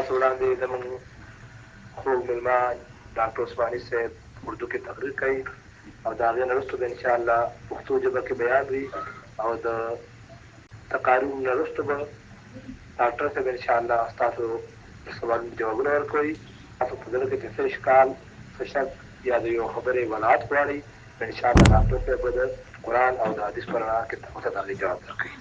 تاسو وړاندې زموږ خوږ مېلمه ډاکټر عثماني صاحب اردو کې تقریر کوي او د هغې نه وروسته به انشاءالله پښتو ژبه کې بیان وي او د تقاریرو نه وروسته به ډاکټر صاحب انشاءالله ستاسو د سوالونو جوابونه ورکوي. تاسو په زړه کې چې څه اشکال څه شک یا د یو خبرې وضاحت غواړئ انشاءالله ډاکټر صاحب به د قرآن او د حدیث په رڼا کې تاسو ته د هغې جواب درکوي.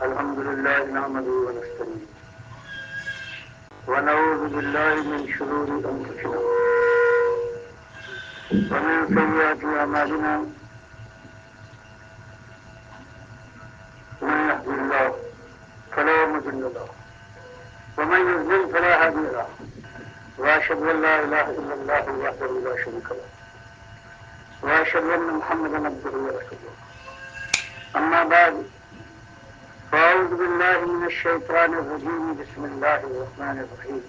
الحمد لله نحمده ونستعينه ونعوذ بالله من شرور انفسنا ومن سيئات اعمالنا من يهده الله فلا مضل له ومن يضلل فلا هادي له واشهد ان لا اله الا الله وحده لا شريك له واشهد ان محمدا عبده ورسوله. اما بعد فأعوذ بالله من الشيطان الرجيم بسم الله الرحمن الرحيم.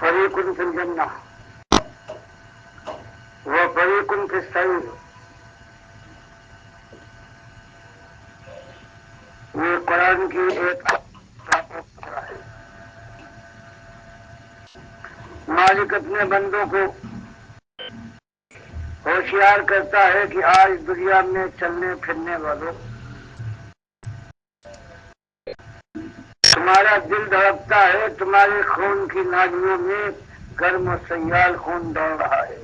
فريق في الجنة وفريق في السعير. یہ قرآن کی ایک مالک اپنے بندوں کو ہوشیار کرتا ہے کہ آج دنیا میں چلنے پھرنے والوں تمہارا دل دھڑکتا ہے، تمہارے خون کی نالیوں میں گرم و سیال خون دوڑ رہا ہے،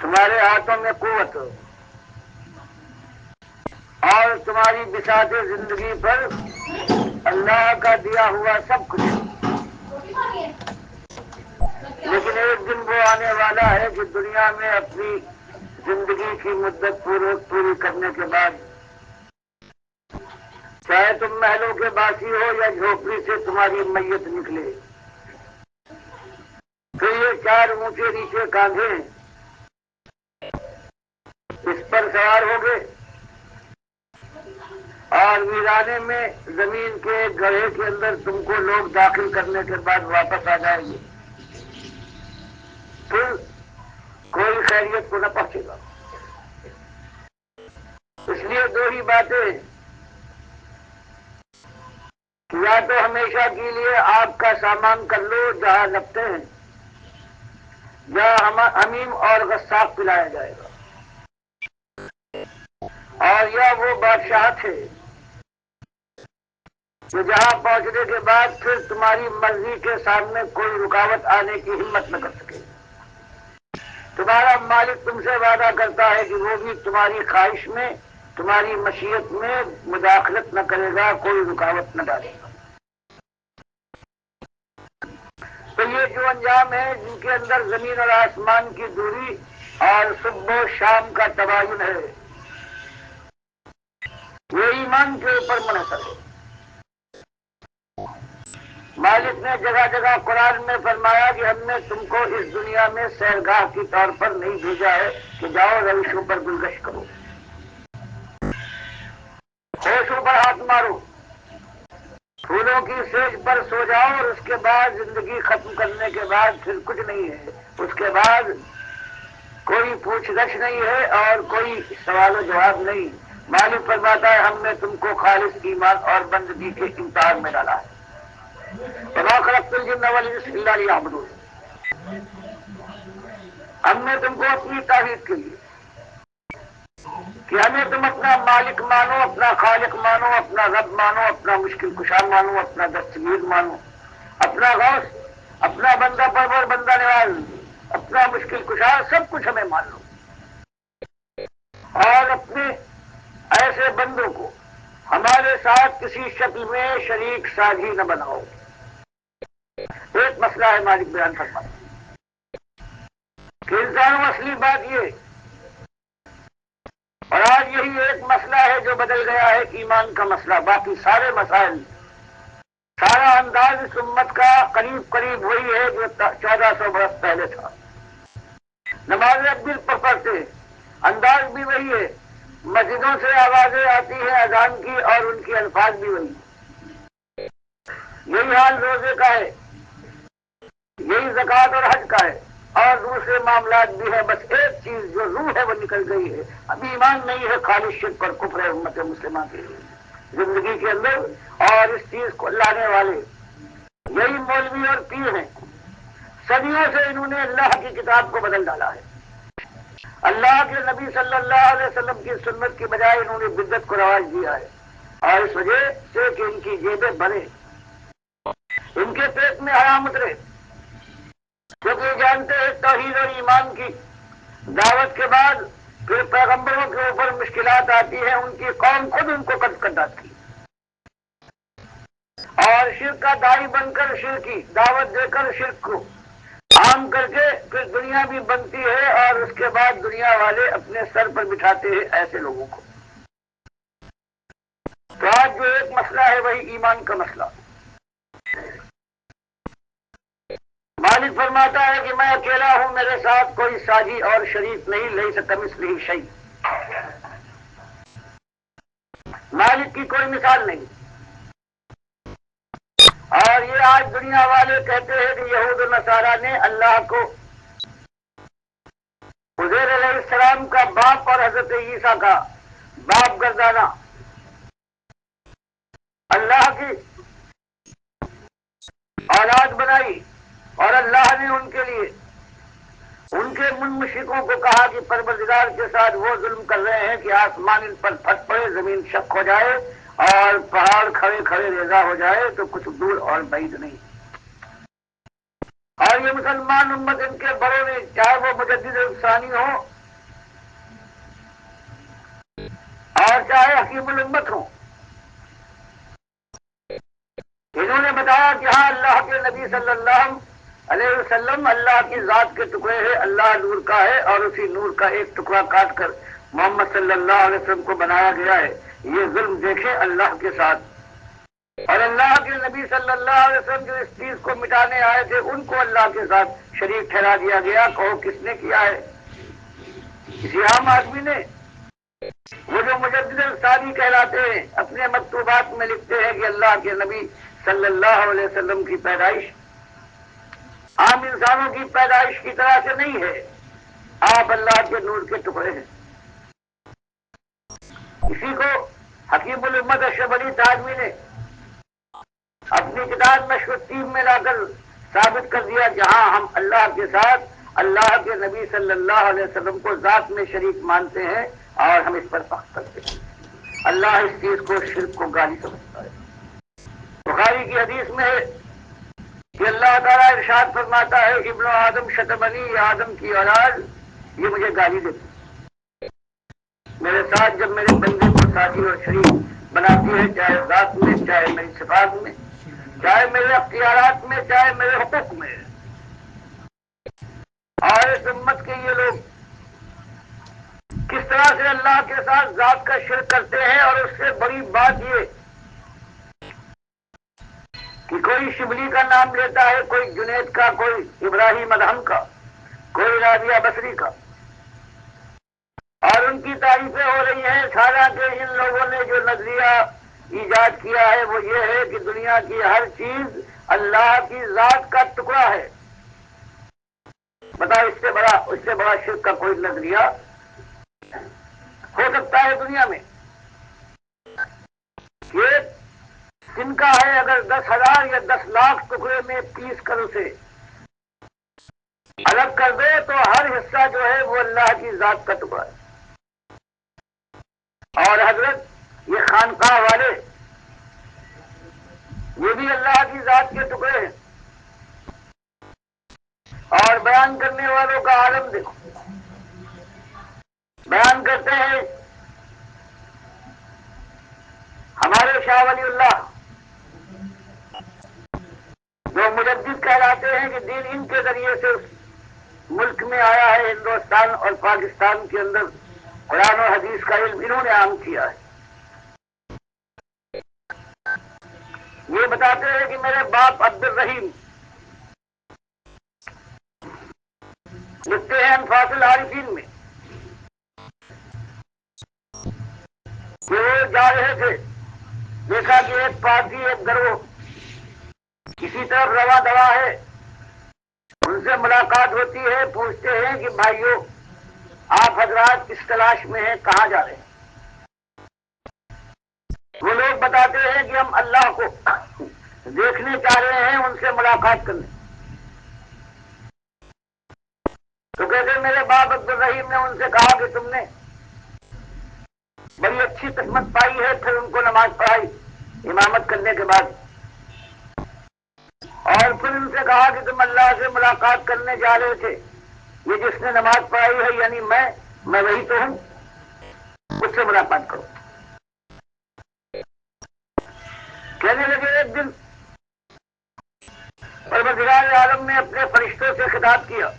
تمہارے ہاتھوں میں قوت اور تمہاری بساط زندگی پر اللہ کا دیا ہوا سب کچھ. لیکن ایک دن وہ آنے والا ہے کہ دنیا میں اپنی زندگی کی مدت پوری کرنے کے بعد چاہے تم محلوں کے باسی ہو یا جھوپڑی سے تمہاری میت نکلے، پھر یہ چار اونچے نیچے کاندھے اس پر سوار ہو گئے اور ویرانے میں زمین کے گڑھے کے اندر تم کو لوگ داخل کرنے کے بعد واپس آ جائیں گے، پھر کوئی خیریت کو نہ پہنچے گا. اس لیے دو ہی باتیں، یا تو ہمیشہ کے لیے آپ کا سامان کر لو جہاں لگتے ہیں، یا حمیم اور غساق پلایا جائے گا، اور یا وہ بادشاہ تھے کہ جہاں پہنچنے کے بعد پھر تمہاری مرضی کے سامنے کوئی رکاوٹ آنے کی ہمت نہ کر سکے. تمہارا مالک تم سے وعدہ کرتا ہے کہ وہ بھی تمہاری خواہش میں تمہاری مشیت میں مداخلت نہ کرے گا، کوئی رکاوٹ نہ ڈالے گا. تو یہ جو انجام ہے جن کے اندر زمین اور آسمان کی دوری اور صبح و شام کا تباین ہے، یہ ایمان کے اوپر منحصر ہے. مالک نے جگہ جگہ قرآن میں فرمایا کہ ہم نے تم کو اس دنیا میں سیرگاہ کی طور پر نہیں بھیجا ہے کہ جاؤ روشوں پر گلگش کرو، ہوشوں پر ہاتھ مارو، پھولوں کی سیج پر سو جاؤ، اور اس کے بعد زندگی ختم کرنے کے بعد پھر کچھ نہیں ہے. اس کے بعد کوئی پوچھ گچھ نہیں ہے اور کوئی سوال و جواب نہیں. مالک فرماتا ہے ہم نے تم کو خالص ایمان اور بندگی کے امتحان میں ڈالا ہے. وما خلقت الجن والانس الا ليعبدون. ہم نے تم کو اپنی توحید کے لیے کہ ہمیں تم اپنا مالک مانو، اپنا خالق مانو، اپنا رب مانو، اپنا مشکل کشا مانو، اپنا دستگیر مانو، اپنا غوث، اپنا بندہ پرور، بندہ نواز، اپنا مشکل کشا، سب کچھ ہمیں مان لو، اور اپنے ایسے بندوں کو ہمارے ساتھ کسی شکل میں شریک سازی نہ بناؤ. ایک مسئلہ ہے مالک بیان فرماتا کہ انسانوں اصلی بات یہ، اور آج یہی ایک مسئلہ ہے جو بدل گیا ہے ایمان کا مسئلہ. باقی سارے مسائل سارا انداز اس امت کا قریب قریب وہی ہے جو 1400 برس پہلے تھا. نمازیں اب بھی پڑھتے ہیں، انداز بھی وہی ہے، مسجدوں سے آوازیں آتی ہیں اذان کی اور ان کے الفاظ بھی وہی. یہی حال روزے کا ہے، یہی زکوٰۃ اور حج کا ہے، اور دوسرے معاملات بھی ہیں. بس ایک چیز جو روح ہے وہ نکل گئی ہے. ابھی ایمان نہیں ہے، خالص شرک پر کفر ہے امت مسلمہ کی زندگی کے اندر. اور اس چیز کو لانے والے یہی مولوی اور پیر ہیں. صدیوں سے انہوں نے اللہ کی کتاب کو بدل ڈالا ہے. اللہ کے نبی صلی اللہ علیہ وسلم کی سنت کی بجائے انہوں نے بدعت کو رواج دیا ہے. اور اس وجہ سے کہ ان کی جیبیں بھرے، ان کے پیٹ میں حرام اترے، کیونکہ یہ جانتے ہیں توحید اور ایمان کی دعوت کے بعد پھر پیغمبروں کے اوپر مشکلات آتی ہیں. ان کی قوم خود ان کو قتل کر ڈالتی اور شرک کا داعی بن کر شرک کی دعوت دے کر شرک کو عام کر کے پھر دنیا بھی بنتی ہے. اور اس کے بعد دنیا والے اپنے سر پر بٹھاتے ہیں ایسے لوگوں کو. تو آج جو ایک مسئلہ ہے وہی ایمان کا مسئلہ. مالک فرماتا ہے کہ میں اکیلا ہوں، میرے ساتھ کوئی ساجی اور شریک نہیں. لیس کمثلہ شیء، مالک کی کوئی مثال نہیں. اور یہ آج دنیا والے کہتے ہیں کہ یہود و نصارہ نے اللہ کو عزیر علیہ السلام کا باپ اور حضرت عیسیٰ کا باپ گردانا. اللہ کی اولاد بنائی اور اللہ نے ان کے لیے ان کے مشرکوں کو کہا کہ پروردگار کے ساتھ وہ ظلم کر رہے ہیں کہ آسمان ان پر پھٹ پڑے، زمین شق ہو جائے اور پہاڑ کھڑے کھڑے ریزہ ہو جائے تو کچھ دور اور بعید نہیں. اور یہ مسلمان امت ان کے بڑوں نے، چاہے وہ مجدد ثانی ہو اور چاہے حکیم الامت ہو، انہوں نے بتایا کہ ہاں اللہ کے نبی صلی اللہ علیہ وسلم اللہ کی ذات کے ٹکڑے ہیں، اللہ نور کا ہے اور اسی نور کا ایک ٹکڑا کاٹ کر محمد صلی اللہ علیہ وسلم کو بنایا گیا ہے. یہ ظلم دیکھے اللہ کے ساتھ. اور اللہ کے نبی صلی اللہ علیہ وسلم جو اس چیز کو مٹانے آئے تھے ان کو اللہ کے ساتھ شریک ٹھہرا دیا گیا. کہو کس نے کیا ہے؟ کسی عام آدمی نے. وہ جو مجدد ثانی کہلاتے ہیں اپنے مکتوبات میں لکھتے ہیں کہ اللہ کے نبی صلی اللہ علیہ وسلم کی پیدائش عام انسانوں کی پیدائش کی طرح سے نہیں ہے، آپ اللہ کے نور کے ٹکڑے ہیں. اسی کو حکیم الامت اشرف علی تھانوی نے اپنی کتاب مشروطیب میں لا کر ثابت کر دیا. جہاں ہم اللہ کے ساتھ اللہ کے نبی صلی اللہ علیہ وسلم کو ذات میں شریک مانتے ہیں اور ہم اس پر فخر کرتے ہیں. اللہ اس چیز کو شرک کو گالی سمجھتا ہے. بخاری کی حدیث میں ہے کہ اللہ تعالیٰ ارشاد فرماتا ہے ابن آدم شتمنی، یہ آدم کی اولاد یہ مجھے گالی دیتی، میرے ساتھ جب میرے بندے کو ساتھی اور شریک بناتی ہے، چاہے ذات میں، چاہے میری صفات میں، چاہے میرے اختیارات میں، چاہے میرے حقوق میں. اور اس امت کے یہ لوگ کس طرح سے اللہ کے ساتھ ذات کا شرک کرتے ہیں. اور اس سے بڑی بات یہ کہ کوئی شبلی کا نام لیتا ہے، کوئی جنید کا، کوئی ابراہیم ادہم کا، کوئی رابعہ بصری کا، اور ان کی تعریفیں ہو رہی ہیں. حالانکہ ان لوگوں نے جو نظریہ ایجاد کیا ہے وہ یہ ہے کہ دنیا کی ہر چیز اللہ کی ذات کا ٹکڑا ہے. بتاؤ اس سے بڑا شرک کا کوئی نظریہ ہو سکتا ہے دنیا میں؟ یہ جن کا ہے اگر 10,000 یا 10 لاکھ ٹکڑے میں پیس کر اسے الگ کر دے تو ہر حصہ جو ہے وہ اللہ کی ذات کا ٹکڑا ہے. اور حضرت یہ خانقاہ والے یہ بھی اللہ کی ذات کے ٹکڑے ہیں. اور بیان کرنے والوں کا عالم دیکھو، بیان کرتے ہیں ہمارے شاہ ولی اللہ جو مجدد کہلاتے ہیں کہ دین ان کے ذریعے سے اس ملک میں آیا ہے. ہندوستان اور پاکستان کے اندر قرآن و حدیث کا علم انہوں نے عام کیا ہے. یہ بتاتے ہیں کہ میرے باپ عبد الرحیم لکھتے ہیں انفاس العارفین میں کہ وہ جا رہے تھے، دیکھا کہ ایک پارٹی ایک گروہ کسی طرف رواں دوا ہے، ان سے ملاقات ہوتی ہے، پوچھتے ہیں کہ بھائیو آپ حضرات کس تلاش میں ہیں، کہاں جا رہے ہیں؟ وہ لوگ بتاتے ہیں کہ ہم اللہ کو دیکھنے چاہ رہے ہیں، ان سے ملاقات کرنے۔ تو کہتے ہیں میرے باپ عبد الرحیم نے ان سے کہا کہ تم نے بڑی اچھی قسمت پائی ہے، پھر ان کو نماز پڑھائی امامت کرنے کے بعد، اور پھر ان سے کہا کہ تم اللہ سے ملاقات کرنے جا رہے تھے، یہ جس نے نماز پڑھائی ہے یعنی میں وہی تو ہوں، اس سے ملاقات کرو۔ کہنے لگے ایک دن پروردگار عالم نے اپنے فرشتوں سے خطاب کیا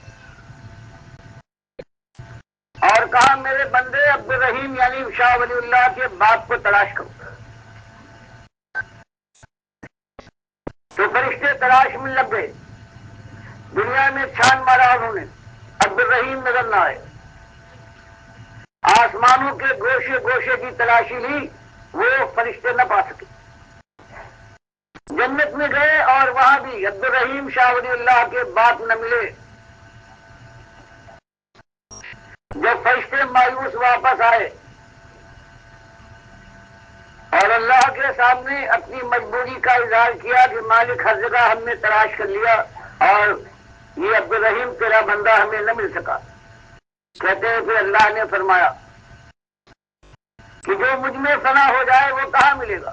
اور کہا میرے بندے عبد الرحیم یعنی شاہ ولی اللہ کے باپ کو تلاش کرو۔ تو فرشتے تلاش میں لگ گئے، دنیا میں چھان مارا انہوں نے، عبد الرحیم نظر نہ آئے، آسمانوں کے گوشے گوشے کی تلاشی لی، وہ فرشتے نہ پا سکے۔ جنت میں گئے اور وہاں بھی عبد الرحیم شاہ ولی اللہ کے باپ نہ ملے۔ جب فرشتے مایوس واپس آئے اور اللہ کے سامنے اپنی مجبوری کا اظہار کیا کہ مالک ہر جگہ ہم نے تلاش کر لیا اور یہ عبد الرحیم تیرا بندہ ہمیں نہ مل سکا، کہتے ہیں پھر اللہ نے فرمایا کہ جو مجھ میں فنا ہو جائے وہ کہاں ملے گا؟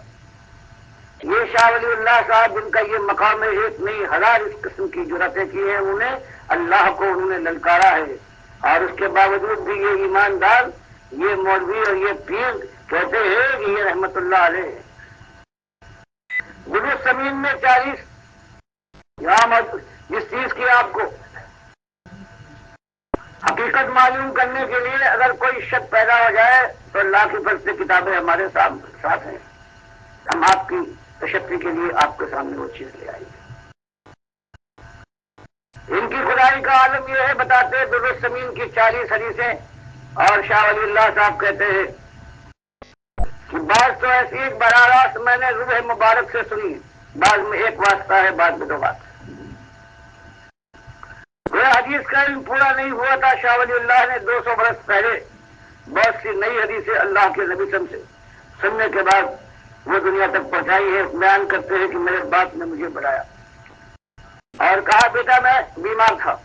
یہ شاہ ولی اللہ صاحب جن کا یہ مقام ہے، ایک نہیں ہزار اس قسم کی جرأتیں کی ہیں، انہیں اللہ کو انہوں نے للکارا ہے، اور اس کے باوجود بھی یہ ایماندار، یہ مولوی اور یہ پیر کہتے ہیں کہ یہ رحمت اللہ علیہ ہے۔ درست زمین میں 40 یہاں جس چیز کی آپ کو حقیقت معلوم کرنے کے لیے اگر کوئی شک پیدا ہو جائے تو اللہ کی فضل سے کتابیں ہمارے ساتھ ہیں، ہم آپ کی تشفی کے لیے آپ کے سامنے وہ چیز لے آئیں گے۔ ان کی خدائی کا عالم یہ ہے، بتاتے ہیں درست زمین کی 40 حدیثیں، اور شاہ ولی اللہ صاحب کہتے ہیں کہ بعض تو ایسی ایک براہ راست میں نے روح مبارک سے سنی، بعض میں ایک واسطہ ہے، بعض میں 2 واسطہ۔ وہ حدیث کا علم پورا نہیں ہوا تھا، شاہ ولی اللہ نے 200 برس پہلے بہت سی نئی حدیثیں اللہ کے نبی سے سننے کے بعد وہ دنیا تک پہنچائی ہے۔ بیان کرتے ہیں کہ میرے باپ نے مجھے بلایا اور کہا بیٹا میں بیمار تھا،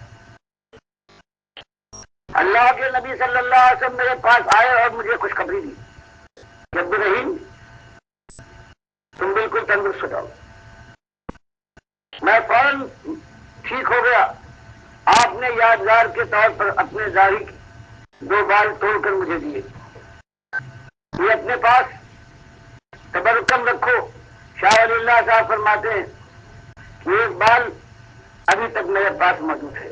اللہ کے نبی صلی اللہ علیہ وسلم میرے پاس آئے اور مجھے خوشخبری دی کہ عبد الرحیم تم بالکل تندرست ہو جاؤ۔ میں فوراً ٹھیک ہو گیا۔ آپ نے یادگار کے طور پر اپنے داڑھی 2 بال توڑ کر مجھے دیے، یہ اپنے پاس تبرکم رکھو۔ شاہ ولی اللہ صاحب فرماتے ہیں کہ 1 بال ابھی تک میرے پاس موجود ہے۔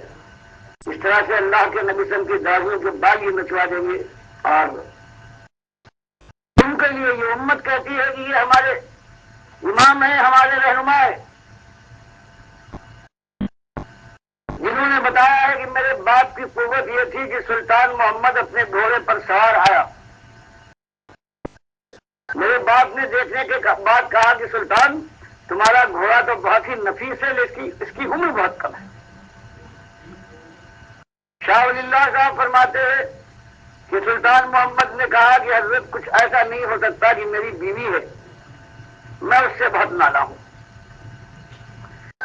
اس طرح سے اللہ کے نبی صلی اللہ علیہ وسلم کی داڑھیوں کے بال یہ نچوا دیں گے، اور ان کے لیے یہ امت کہتی ہے کہ یہ ہمارے امام ہیں، ہمارے رہنما ہیں، جنہوں نے بتایا ہے کہ میرے باپ کی قوت یہ تھی کہ سلطان محمد اپنے گھوڑے پر سوار آیا، میرے باپ نے دیکھنے کے بعد کہا کہ سلطان تمہارا گھوڑا تو بہت ہی نفیس ہے لیکن اس کی عمر بہت کم ہے۔ شاہ ولی اللہ صاحب فرماتے ہیں کہ سلطان محمد نے کہا کہ حضرت کچھ ایسا نہیں ہو سکتا کہ میری بیوی ہے، میں اس سے بہت نالا ہوں،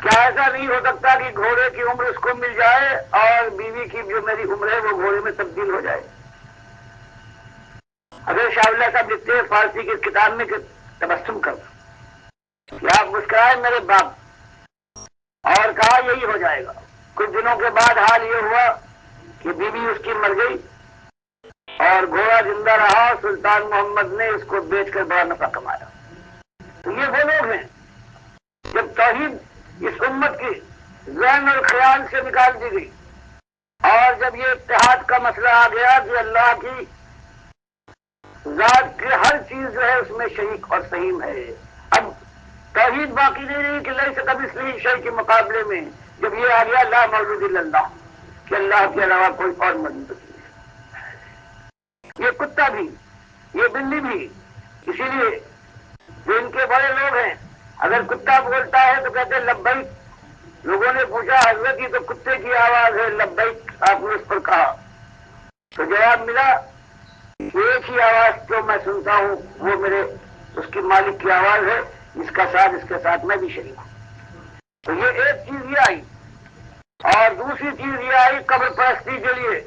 کیا ایسا نہیں ہو سکتا کہ گھوڑے کی عمر اس کو مل جائے اور بیوی کی جو میری عمر ہے وہ گھوڑے میں تبدیل ہو جائے؟ اگر شاہ اللہ صاحب لکھتے ہیں فارسی کی کتاب میں کہ تبسم کر، کہ آپ مسکرائے میرے باپ، اور کہا یہی ہو جائے گا۔ کچھ دنوں کے بعد حال یہ ہوا کہ بیوی اس کی مر گئی اور گھوڑا زندہ رہا، سلطان محمد نے اس کو بیچ کر بڑا نفع کمایا۔ تو یہ وہ لوگ ہیں جب توحید اس امت کی ذہن اور خیال سے نکال دی گئی، اور جب یہ اتحاد کا مسئلہ آ گیا کہ اللہ کی ذات کی ہر چیز جو ہے اس میں شریک اور سہیم ہے، اب توحید باقی نہیں رہی کہ لیس کمثلہ شیء کے مقابلے میں جب یہ آ گیا لا موجود الا اللہ، کہ اللہ کے علاوہ کوئی اور موجود نہیں ہے۔ یہ کتا بھی، یہ بلی بھی، اسی لیے جو ان کے بڑے لوگ ہیں اگر کتا بولتا ہے تو کہتے ہیں لبیک۔ لوگوں نے پوچھا حضرت یہ تو کتے کی آواز ہے لبیک، آپ نے اس پر کہا تو جواب ملا ایک ہی آواز جو میں سنتا ہوں وہ میرے اس کی مالک کی آواز ہے، جس کا ساتھ اس کے ساتھ میں بھی شریک ہوں۔ تو یہ ایک چیز یہ آئی، اور دوسری چیز یہ آئی قبر پرستی کے لیے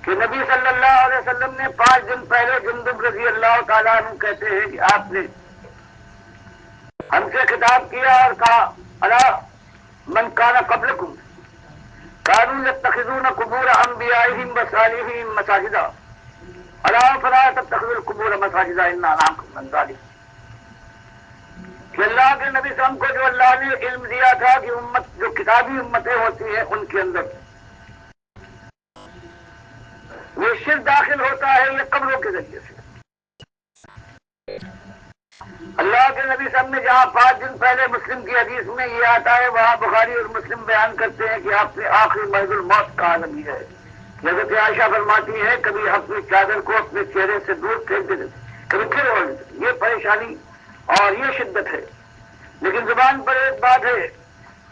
کہ نبی صلی اللہ علیہ وسلم نے 5 دن پہلے جندب رضی اللہ تعالیٰ عنہ کہتے ہیں کہ آپ نے ہم سے خطاب کیا اور کہا الا من کان قبلکم كانوا يتخذون قبور انبیائهم وصالحین مساجدا الا فلا تتخذوا القبور مساجدا ان نهاكم عن ذلك۔ کہ اللہ کے نبی صلی اللہ علیہ وسلم کو جو اللہ نے علم دیا تھا کہ امت جو کتابی امتیں ہوتی ہیں ان کے اندر یہ شرک داخل ہوتا ہے یہ قبروں کے ذریعے سے۔ اللہ کے نبی صلی اللہ علیہ وسلم نے جہاں 5 دن پہلے مسلم کی حدیث میں یہ آتا ہے وہاں بخاری اور مسلم بیان کرتے ہیں کہ آپ نے آخری مرض الموت کا عالم ہے۔ حضرت عائشہ فرماتی ہے کبھی اپنی چادر کو اپنے چہرے سے دور پھینک دیتے کبھی پھر اوڑھ دیتے، یہ پریشانی اور یہ شدت ہے۔ لیکن زبان پر ایک بات ہے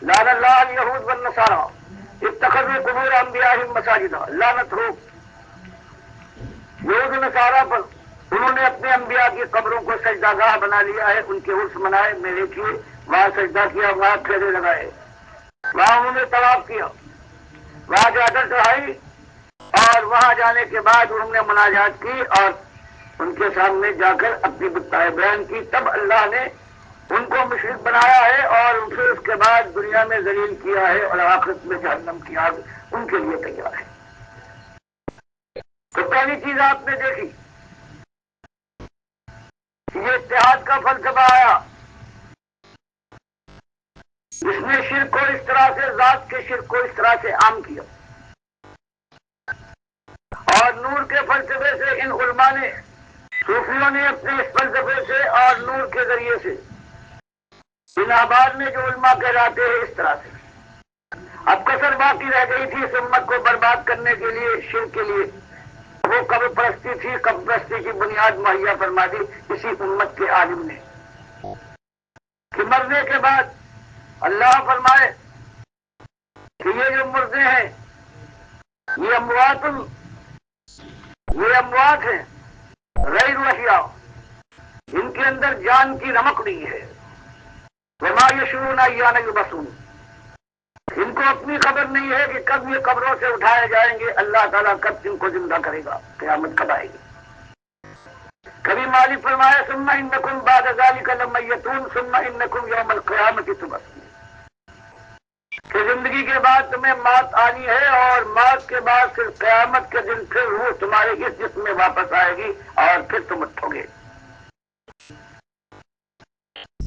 لعن اللہ الیہود والنصارى اتخذوا قبور انبیائہم مساجدا، لعنت ہو یہود و نصارہ پر، انہوں نے اپنے انبیاء کی قبروں کو سجدہ گاہ بنا لیا ہے، ان کے عرس منائے، میلے کیے، وہاں سجدہ کیا، وہاں پھیرے لگائے، وہاں انہوں نے طواف کیا، وہاں چادر چڑھائی، اور وہاں جانے کے بعد انہوں نے مناجات کی اور ان کے سامنے جا کر اپنی بتائیں بیان کی۔ تب اللہ نے ان کو مشرک بنایا ہے اور پھر اس کے بعد دنیا میں ذلیل کیا ہے اور آخرت میں جہنم کی آگ ان کے لیے تیار ہے۔ تو پہلی چیز آپ نے دیکھی یہ اتحاد کا فلسفہ آیا، جس نے شرک کو اس طرح سے ذات کے شرک کو اس طرح سے عام کیا، اور نور کے فلسفے سے ان علماء نے صوفیوں نے اپنے اس فلسفے سے اور نور کے ذریعے سے ان آباد میں جو علماء کہلاتے ہیں اس طرح سے اب کسر باقی رہ گئی تھی اس امت کو برباد کرنے کے لیے، شرک کے لیے، وہ قبر پرستی تھی۔ قبر پرستی کی بنیاد مہیا فرما دی اسی امت کے عالم نے کہ مرنے کے بعد اللہ فرمائے کہ یہ جو مردے ہیں یہ اموات ہیں غیر احیاء، ان کے اندر جان کی رمق نہیں ہے۔ وما یشعرون ایان یبعثون، ان کو اپنی خبر نہیں ہے کہ کب یہ قبروں سے اٹھائے جائیں گے، اللہ تعالیٰ کب ان کو زندہ کرے گا، قیامت کب آئے گی۔ کبھی مالک فرمایا ثم انکم بعد ذلک لمیتون ثم انکم یوم القیامۃ تبعثون، کہ زندگی کے بعد تمہیں موت آنی ہے اور موت کے بعد پھر قیامت کے دن پھر روح تمہارے اس جسم میں واپس آئے گی اور پھر تم اٹھو گے۔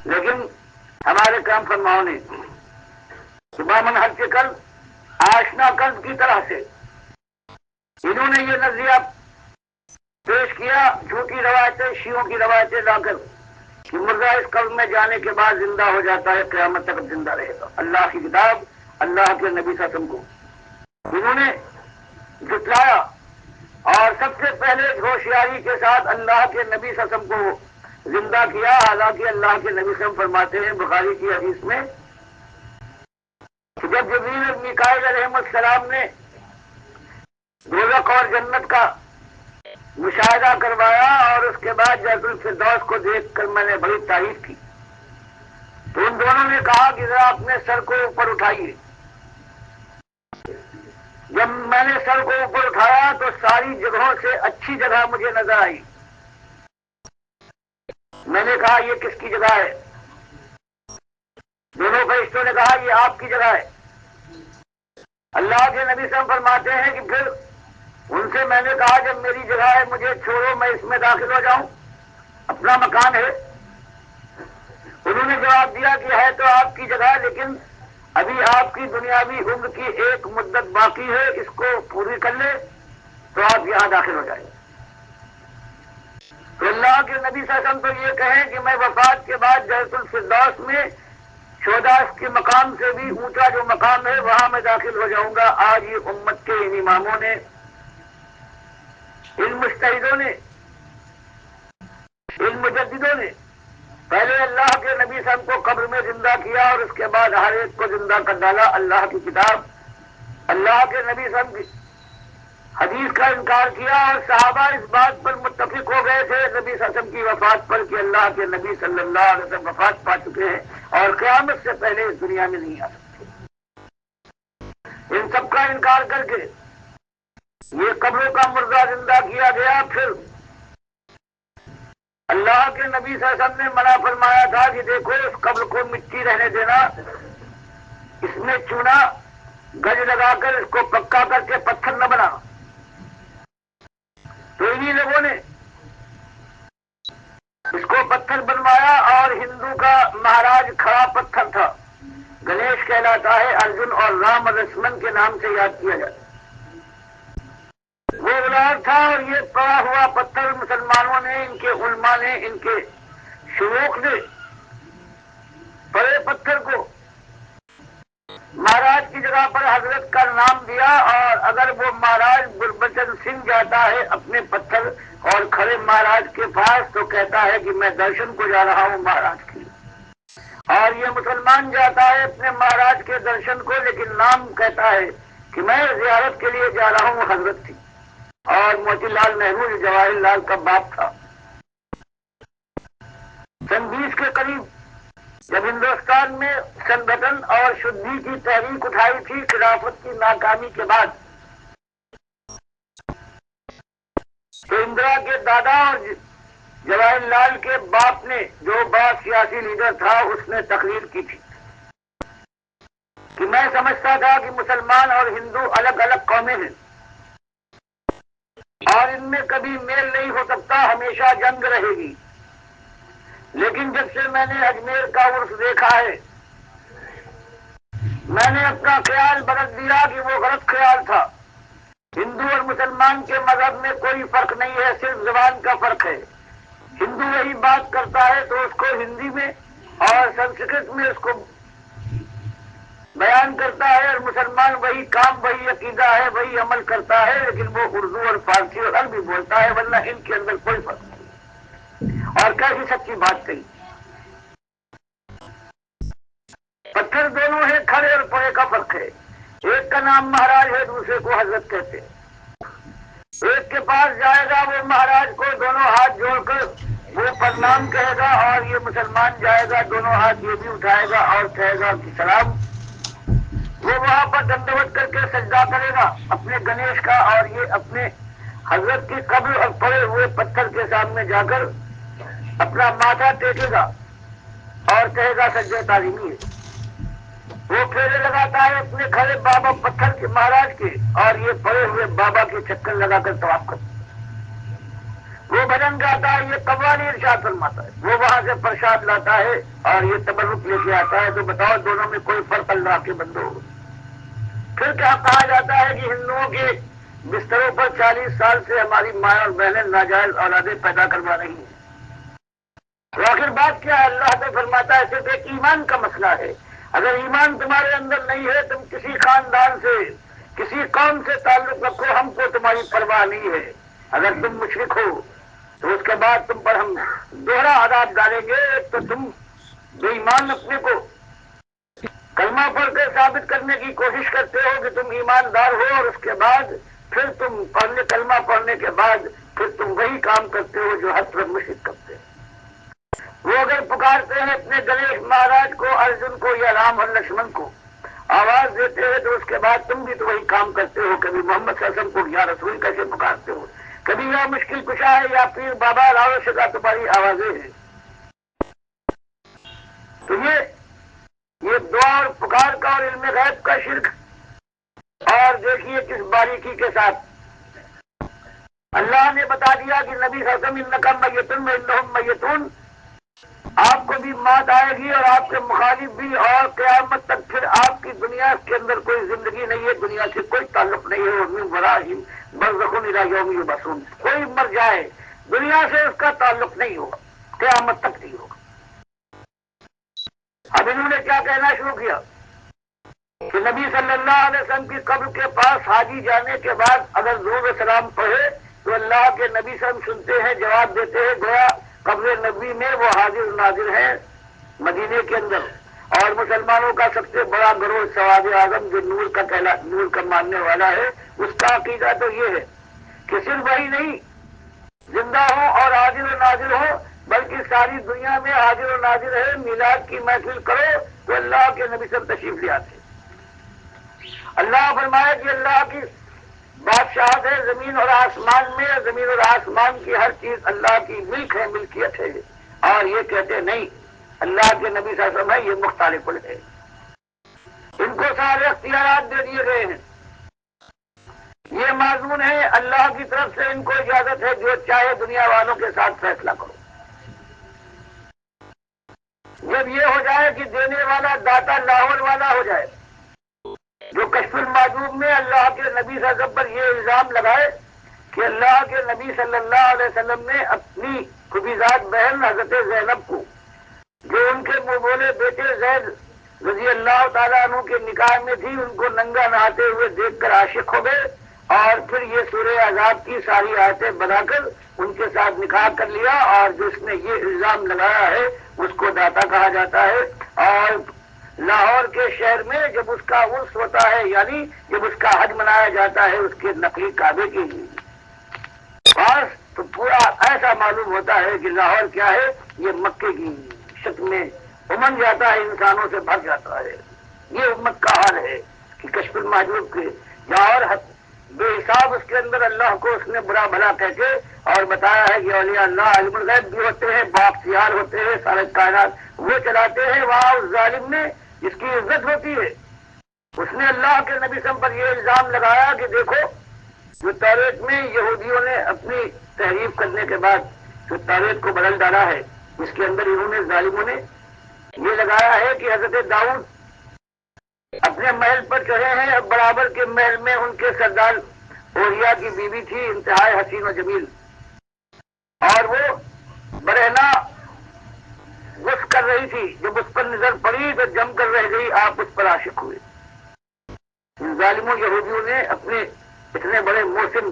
لیکن ہمارے کام فرماؤں نے صبح منہج کے کل آشنا قلب کی طرح سے انہوں نے یہ نظریہ پیش کیا، جھوٹی روایتیں، شیعوں کی روایتیں لا کر کہ مردہ اس قبر میں جانے کے بعد زندہ ہو جاتا ہے، قیامت تک زندہ رہے گا۔ اللہ کی کتاب، اللہ کے نبی صلی اللہ علیہ وسلم کو انہوں نے جھٹلایا، اور سب سے پہلے ہوشیاری کے ساتھ اللہ کے نبی صلی اللہ علیہ وسلم کو زندہ کیا۔ حالانکہ اللہ کے نبی صلی اللہ علیہ وسلم فرماتے ہیں بخاری کی حدیث میں کہ جب جبریل اور میکائیل علیہ السلام نے دوزخ اور جنت کا مشاہدہ کروایا اور اس کے بعد جنت الفردوس کو دیکھ کر میں نے بڑی تعریف کی، تو ان دونوں نے کہا کہ ذرا اپنے سر کو اوپر اٹھائیے۔ جب میں نے سر کو اوپر اٹھایا تو ساری جگہوں سے اچھی جگہ مجھے نظر آئی۔ میں نے کہا یہ کس کی جگہ ہے؟ دونوں فرشتوں نے کہا یہ آپ کی جگہ ہے۔ اللہ کے نبی صلی اللہ علیہ وسلم فرماتے ہیں کہ پھر ان سے میں نے کہا جب میری جگہ ہے مجھے چھوڑو، میں اس میں داخل ہو جاؤں، اپنا مکان ہے۔ انہوں نے جواب دیا کہ ہے تو آپ کی جگہ، لیکن ابھی آپ کی دنیاوی عمر کی ایک مدت باقی ہے، اس کو پوری کر لے تو آپ یہاں داخل ہو جائیں۔ تو اللہ کے نبی صلی اللہ علیہ وسلم تو یہ کہیں کہ میں وفات کے بعد جنت الفردوس میں شہداء کے مقام سے بھی اونچا جو مقام ہے وہاں میں داخل ہو جاؤں گا۔ آج یہ امت کے ان اماموں نے، ان مجتہدوں نے، ان مجددوں نے پہلے اللہ کے نبی صلی اللہ علیہ وسلم کو قبر میں زندہ کیا اور اس کے بعد ہر ایک کو زندہ کر ڈالا۔ اللہ کی کتاب، اللہ کے نبی صلی اللہ علیہ وسلم کی حدیث کا انکار کیا، اور صحابہ اس بات پر متفق ہو گئے تھے نبی صلی اللہ علیہ وسلم کی وفات پر کہ اللہ کے نبی صلی اللہ علیہ وسلم وفات پا چکے ہیں اور قیامت سے پہلے اس دنیا میں نہیں آ سکتے۔ ان سب کا انکار کر کے یہ قبروں کا مردہ زندہ کیا گیا۔ پھر اللہ کے نبی صلی اللہ علیہ وسلم نے منع فرمایا تھا کہ دیکھو اس قبر کو مٹی رہنے دینا، اس میں چونا گج لگا کر اس کو پکا کر کے پتھر نہ بنا۔ تو انہی لوگوں نے اس کو پتھر بنوایا، اور ہندو کا مہاراج کھڑا پتھر تھا، گنیش کہلاتا ہے، ارجن اور رام لکشمن کے نام سے یاد کیا جاتا ہے۔ وہ اولاد تھا، اور یہ پڑا ہوا پتھر مسلمانوں نے، ان کے علماء نے، ان کے شیوخ نے پڑے پتھر کو مہاراج کی جگہ پر حضرت کا نام دیا، اور اگر وہ مہاراج گربچن سنگھ جاتا ہے اپنے پتھر اور کھڑے مہاراج کے پاس تو کہتا ہے کہ میں درشن کو جا رہا ہوں مہاراج کی، اور یہ مسلمان جاتا ہے اپنے مہاراج کے درشن کو لیکن نام کہتا ہے کہ میں زیارت کے لیے جا رہا ہوں حضرت کی۔ اور موتی لال نہرو جو جواہر لال کا باپ تھا، سن 20 کے قریب جب ہندوستان میں سنگھن اور شدھی کی تحریک اٹھائی تھی خلافت کی ناکامی کے بعد، تو اندرا کے دادا اور جواہر لال کے باپ نے، جو بڑا سیاسی لیڈر تھا، اس نے تقریر کی تھی کہ میں سمجھتا تھا کہ مسلمان اور ہندو الگ الگ قومیں ہیں اور ان میں کبھی میل نہیں ہو سکتا، ہمیشہ جنگ رہے گی، لیکن جب سے میں نے اجمیر کا عرس دیکھا ہے میں نے اپنا خیال بدل دیا کہ وہ غلط خیال تھا۔ ہندو اور مسلمان کے مذہب میں کوئی فرق نہیں ہے، صرف زبان کا فرق ہے۔ ہندو وہی بات کرتا ہے تو اس کو ہندی میں اور سنسکرت میں اس کو بیان کرتا ہے، اور مسلمان وہی کام، وہی عقیدہ ہے، وہی عمل کرتا ہے، لیکن وہ اردو اور فارسی اور عربی بولتا ہے، ورنہ ان کے اندر کوئی فرق نہیں۔ اور کیسی سچی بات کہی۔ پتھر دونوں ہیں، کھڑے اور پڑے کا فرق ہے۔ ایک کا نام مہاراج ہے، دوسرے کو حضرت کہتے ہیں۔ ایک کے پاس جائے گا وہ مہاراج کو دونوں ہاتھ جوڑ کر وہ پرنام کہے گا، اور یہ مسلمان جائے گا دونوں ہاتھ یہ بھی اٹھائے گا اور کہے گا کہ سلام۔ وہ وہاں پر دنڈوت کر کے سجدہ کرے گا اپنے گنیش کا، اور یہ اپنے حضرت کی قبر اور پڑے ہوئے پتھر کے سامنے جا کر اپنا ماتھا ٹیکے گا اور کہے گا سجدہ تعظیمی ہے۔ وہ پھیرے لگاتا ہے اپنے کھڑے بابا پتھر کے مہاراج کے، اور یہ پڑے ہوئے بابا کے چکر لگا کر طواف کرتا ہے۔ وہ بھجن گاتا ہے، یہ قوالی ارشاد فرماتا ہے۔ وہ وہاں سے پرساد لاتا ہے اور یہ تبرک لے کے آتا ہے۔ تو بتاؤ دونوں میں کوئی فرق اللہ کے بندوں؟ پھر کیا کہا جاتا ہے کہ ہندوؤں کے بستروں پر 40 سال سے ہماری ماں اور بہنیں ناجائز اولادیں پیدا کروا رہی ہیں۔ تو آخر بات کیا ہے؟ اللہ تو فرماتا ہے صرف ایک ایمان کا مسئلہ ہے۔ اگر ایمان تمہارے اندر نہیں ہے، تم کسی خاندان سے، کسی قوم سے تعلق رکھو، ہم کو تمہاری پرواہ نہیں ہے۔ اگر تم مشرک ہو تو اس کے بعد تم پر ہم دوہرا عذاب ڈالیں گے۔ تو تم بے ایمان اپنے کو کلمہ پڑھ کر ثابت کرنے کی کوشش کرتے ہو کہ تم ایماندار ہو، اور اس کے بعد پھر تم کلمہ پڑھنے کے بعد پھر تم وہی کام کرتے ہو جو ہر طرف مشرک کرتے ہیں۔ وہ اگر پکارتے ہیں اپنے گنیش مہاراج کو، ارجن کو یا رام اور لکشمن کو آواز دیتے ہیں، تو اس کے بعد تم بھی تو وہی کام کرتے ہو۔ کبھی محمد صلی اللہ علیہ وسلم کو یا رسول کیسے پکارتے ہو، کبھی یا مشکل کشا ہے یا پیر بابا راو شگا تمہاری آوازیں ہیں۔ تو یہ دعا اور پکار کا اور علم غیب کا شرک، اور دیکھیے کس باریکی کے ساتھ اللہ نے بتا دیا کہ نبی صلی اللہ علیہ وسلم انکا میتون وانہم میتون، آپ کو بھی موت آئے گی اور آپ کے مخالف بھی، اور قیامت تک پھر آپ کی دنیا کے اندر کوئی زندگی نہیں ہے، دنیا سے کوئی تعلق نہیں ہے۔ ومن ورائہم برزخ الی یوم یبعثون، کوئی مر جائے دنیا سے اس کا تعلق نہیں ہوگا، قیامت تک نہیں ہوگا۔ اب انہوں نے کیا کہنا شروع کیا کہ نبی صلی اللہ علیہ وسلم کی قبر کے پاس حاجی جانے کے بعد اگر درود و سلام پڑھے تو اللہ کے نبی صلی اللہ علیہ وسلم سنتے ہیں، جواب دیتے ہیں گویا قبر نبی میں وہ حاضر ناظر ہیں مدینے کے اندر، اور مسلمانوں کا سب سے بڑا گروہ سواد اعظم جو نور کا ماننے والا ہے، اس کا عقیدہ تو یہ ہے کہ صرف وہی نہیں زندہ ہو اور حاضر و ناظر ہو، بلکہ ساری دنیا میں حاضر و ناظر ہے۔ میلاد کی محفل کرو تو اللہ کے نبی صلی اللہ علیہ وسلم تشریف لے آتے۔ اللہ فرمائے کہ اللہ کی بادشاہت ہے زمین اور آسمان میں، زمین اور آسمان کی ہر چیز اللہ کی ملک ہے، ملکیت ہے، اور یہ کہتے نہیں اللہ کے نبی صلی اللہ علیہ وسلم ہے یہ مختلف ہے، ان کو سارے اختیارات دے دیے گئے ہیں۔ یہ معذون ہے، اللہ کی طرف سے ان کو اجازت ہے جو چاہے دنیا والوں کے ساتھ فیصلہ کرو۔ جب یہ ہو جائے کہ دینے والا داتا لاہور والا ہو جائے، جو کشف المعدوم میں اللہ کے نبی صلی اللہ علیہ وسلم پر یہ الزام لگائے کہ اللہ کے نبی صلی اللہ علیہ وسلم نے اپنی خبیزات بہن حضرت زینب کو، جو ان کے منہ بولے بیٹے زید رضی اللہ تعالیٰ عنہ کے نکاح میں تھی، ان کو ننگا نہاتے ہوئے دیکھ کر عاشق ہو گئے، اور پھر یہ سورہ عذاب کی ساری آیتیں بنا کر ان کے ساتھ نکاح کر لیا، اور جس نے یہ الزام لگایا ہے اس کو داتا کہا جاتا ہے۔ اور لاہور کے شہر میں جب اس کا عرس ہوتا ہے، یعنی جب اس کا حج منایا جاتا ہے اس کے نقلی کعبے کے لیے پاس، تو پورا ایسا معلوم ہوتا ہے کہ لاہور کیا ہے، یہ مکے کی شکل میں امن جاتا ہے، انسانوں سے بھر جاتا ہے۔ یہ امت کا حال ہے کہ کشف المحجوب کے لاہور بے حساب اس کے اندر اللہ کو اس نے برا بھلا کہہ کے اور بتایا ہے کہ اولیاء اللہ علم الغیب بھی ہوتے ہیں، بااختیار ہوتے ہیں، سارے کائنات وہ چلاتے ہیں۔ وہاں اس ظالم نے جس کی عزت ہوتی ہے، اس نے اللہ کے نبی صلی اللہ علیہ وسلم پر یہ الزام لگایا کہ دیکھو جو توریت میں یہودیوں نے اپنی تحریف کرنے کے بعد جو توریت کو بدل ڈالا ہے، اس کے اندر انہوں نے ظالموں نے یہ لگایا ہے کہ حضرت داؤد اپنے محل پر چڑھے ہیں، برابر کے محل میں ان کے سردار اوریا کی بیوی تھی، انتہائی حسین و جمیل، اور وہ برہنہ غص کر رہی تھی، جب اس پر نظر پڑی تو جم کر رہ گئی، آپ اس پر عاشق ہوئے۔ ان ظالموں یہودیوں نے اپنے اتنے بڑے محسن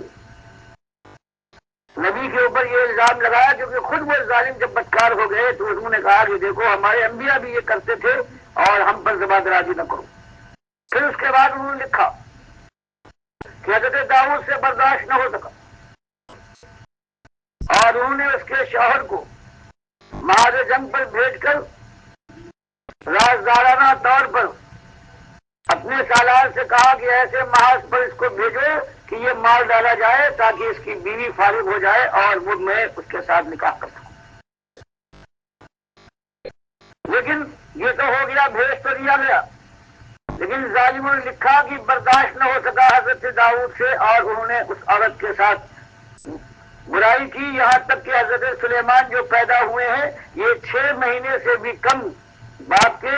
نبی کے اوپر یہ الزام لگایا، کیونکہ خود وہ ظالم جب بدکار ہو گئے تو انہوں نے کہا کہ دیکھو ہمارے انبیاء بھی یہ کرتے تھے اور ہم پر زبان درازی نہ کرو۔ پھر اس کے بعد انہوں نے لکھا کہ حضرت داؤد سے برداشت نہ ہو سکا، اور انہوں نے اس کے شوہر کو محاذ جنگ پر بھیج کر رازدارانہ طور پر اپنے سالار سے کہا کہ ایسے محاذ پر اس کو بھیجو کہ یہ مار ڈالا جائے تاکہ اس کی بیوی فارغ ہو جائے اور وہ میں اس کے ساتھ نکاح کر سکوں۔ لیکن یہ تو ہو گیا، بھیج تو دیا گیا، لیکن ظالموں نے لکھا کہ برداشت نہ ہو سکا حضرت داؤد سے، اور انہوں نے اس عورت کے ساتھ برائی کی، یہاں تک کہ حضرت سلیمان جو پیدا ہوئے ہیں یہ 6 مہینے سے بھی کم، باپ کے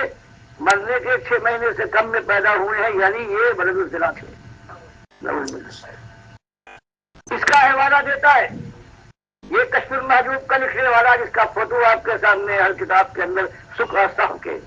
مرنے کے 6 مہینے سے کم میں پیدا ہوئے ہیں، یعنی یہ ولد الزنا تھے۔ اس کا حوالہ دیتا ہے یہ کشف المحجوب کا لکھنے والا، جس کا فوٹو آپ کے سامنے ہر کتاب کے اندر سکھ اور صف کے